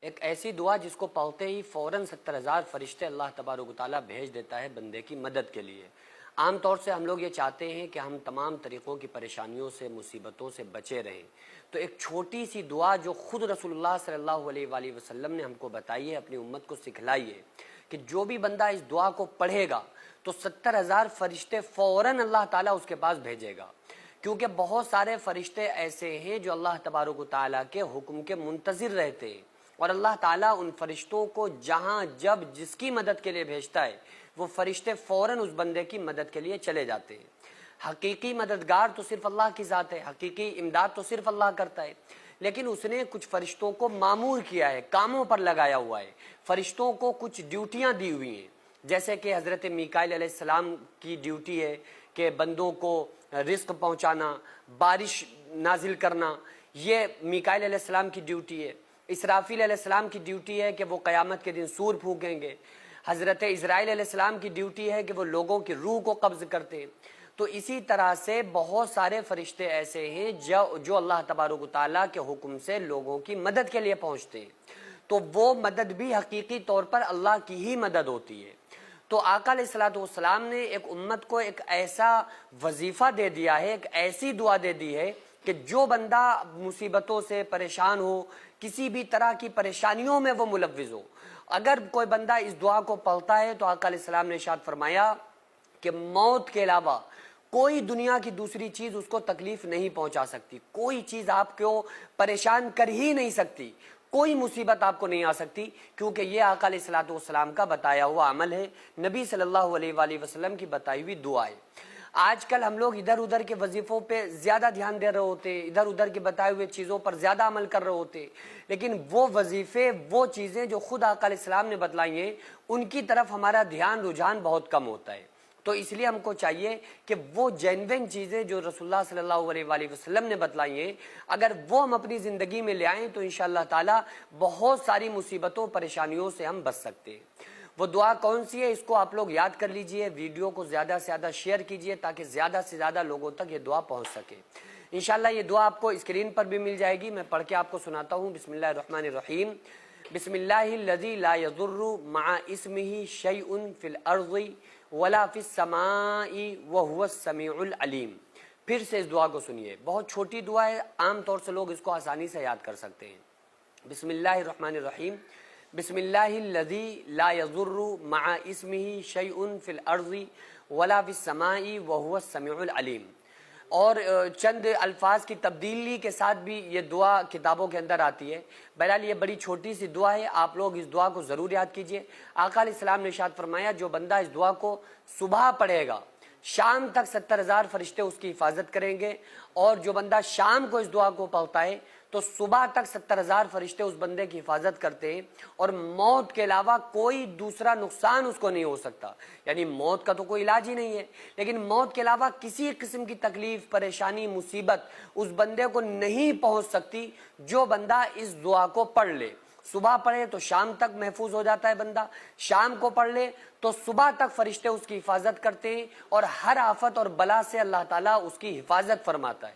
ایک ایسی دعا جس کو پڑھتے ہی فوراً 70,000 فرشتے اللہ تبارک و تعالیٰ بھیج دیتا ہے بندے کی مدد کے لیے۔ عام طور سے ہم لوگ یہ چاہتے ہیں کہ ہم تمام طریقوں کی پریشانیوں سے، مصیبتوں سے بچے رہیں، تو ایک چھوٹی سی دعا جو خود رسول اللہ صلی اللہ علیہ وآلہ وسلم نے ہم کو بتائی ہے، اپنی امت کو سکھلائی ہے کہ جو بھی بندہ اس دعا کو پڑھے گا تو 70,000 فرشتے فوراً اللہ تعالیٰ اس کے پاس بھیجے گا، کیونکہ بہت سارے فرشتے ایسے ہیں جو اللہ تبارک و تعالیٰ کے حکم کے منتظر رہتے ہیں، اور اللہ تعالیٰ ان فرشتوں کو جہاں جب جس کی مدد کے لیے بھیجتا ہے وہ فرشتے فوراً اس بندے کی مدد کے لیے چلے جاتے ہیں۔ حقیقی مددگار تو صرف اللہ کی ذات ہے، حقیقی امداد تو صرف اللہ کرتا ہے، لیکن اس نے کچھ فرشتوں کو معمور کیا ہے، کاموں پر لگایا ہوا ہے، فرشتوں کو کچھ ڈیوٹیاں دی ہوئی ہیں، جیسے کہ حضرت میکائیل علیہ السلام کی ڈیوٹی ہے کہ بندوں کو رزق پہنچانا، بارش نازل کرنا، یہ میکائیل علیہ السلام کی ڈیوٹی ہے۔ اسرافیل علیہ السلام کی ڈیوٹی ہے کہ وہ قیامت کے دن سور پھونکیں گے۔ حضرت اسرائیل علیہ السلام کی ڈیوٹی ہے کہ وہ لوگوں کی روح کو قبض کرتے ہیں۔ تو اسی طرح سے بہت سارے فرشتے ایسے ہیں جو اللہ تبارک و تعالیٰ کے حکم سے لوگوں کی مدد کے لیے پہنچتے ہیں، تو وہ مدد بھی حقیقی طور پر اللہ کی ہی مدد ہوتی ہے۔ تو آقا علیہ الصلوۃ والسلام نے ایک امت کو ایک ایسا وظیفہ دے دیا ہے، ایک ایسی دعا دے دی ہے کہ جو بندہ مصیبتوں سے پریشان ہو، کسی بھی طرح کی پریشانیوں میں وہ ملوث ہو، اگر کوئی بندہ اس دعا کو پڑھتا ہے تو آقا علیہ السلام نے ارشاد فرمایا کہ موت کے علاوہ کوئی دنیا کی دوسری چیز اس کو تکلیف نہیں پہنچا سکتی، کوئی چیز آپ کو پریشان کر ہی نہیں سکتی، کوئی مصیبت آپ کو نہیں آ سکتی، کیونکہ یہ آقا علیہ الصلوۃ والسلام کا بتایا ہوا عمل ہے، نبی صلی اللہ علیہ وآلہ وسلم کی بتائی ہوئی دعا ہے۔ آج کل ہم لوگ ادھر ادھر کے وظیفوں پہ زیادہ دھیان دے رہے ہوتے، ادھر ادھر کے بتائے ہوئے چیزوں پر زیادہ عمل کر رہے ہوتے، لیکن وہ وظیفے، وہ چیزیں جو خود آقا علیہ السلام نے بتلائی ہیں، ان کی طرف ہمارا دھیان رجحان بہت کم ہوتا ہے۔ تو اس لیے ہم کو چاہیے کہ وہ جینوین چیزیں جو رسول اللہ صلی اللہ علیہ وآلہ وسلم نے بتلائی ہیں، اگر وہ ہم اپنی زندگی میں لے آئیں تو انشاءاللہ تعالی بہت ساری مصیبتوں، پریشانیوں سے ہم بچ سکتے ہیں۔ وہ دعا کون سی ہے، اس کو آپ لوگ یاد کر لیجئے، ویڈیو کو زیادہ سے زیادہ شیئر کیجئے تاکہ زیادہ سے زیادہ لوگوں تک یہ دعا پہنچ سکے۔ انشاءاللہ یہ دعا آپ کو اسکرین پر بھی مل جائے گی، میں پڑھ کے آپ کو سناتا ہوں۔ بسم اللہ الرحمن الرحیم۔ بسم اللہ الذی لا یضر مع اسمہ شیء فی الارض ولا فی السماء وہو السمیع العلیم۔ پھر سے اس دعا کو سنیے، بہت چھوٹی دعا ہے، عام طور سے لوگ اس کو آسانی سے یاد کر سکتے ہیں۔ بسم اللہ الرحمن الرحیم۔ بسم اللہ الذی لا یضر مع اسمہ شیء فی الارض ولا فی السماء وہو السمیع العلیم۔ اور چند الفاظ کی تبدیلی کے ساتھ بھی یہ دعا کتابوں کے اندر آتی ہے۔ بہرحال یہ بڑی چھوٹی سی دعا ہے، آپ لوگ اس دعا کو ضرور یاد کیجئے۔ آقا علیہ السلام نے ارشاد فرمایا جو بندہ اس دعا کو صبح پڑھے گا، شام تک 70,000 فرشتے اس کی حفاظت کریں گے، اور جو بندہ شام کو اس دعا کو پڑھتا ہے تو صبح تک 70,000 فرشتے اس بندے کی حفاظت کرتے ہیں، اور موت کے علاوہ کوئی دوسرا نقصان اس کو نہیں ہو سکتا۔ یعنی موت کا تو کوئی علاج ہی نہیں ہے، لیکن موت کے علاوہ کسی قسم کی تکلیف، پریشانی، مصیبت اس بندے کو نہیں پہنچ سکتی جو بندہ اس دعا کو پڑھ لے۔ صبح پڑھے تو شام تک محفوظ ہو جاتا ہے بندہ، شام کو پڑھ لے تو صبح تک فرشتے اس کی حفاظت کرتے ہیں، اور ہر آفت اور بلا سے اللہ تعالیٰ اس کی حفاظت فرماتا ہے۔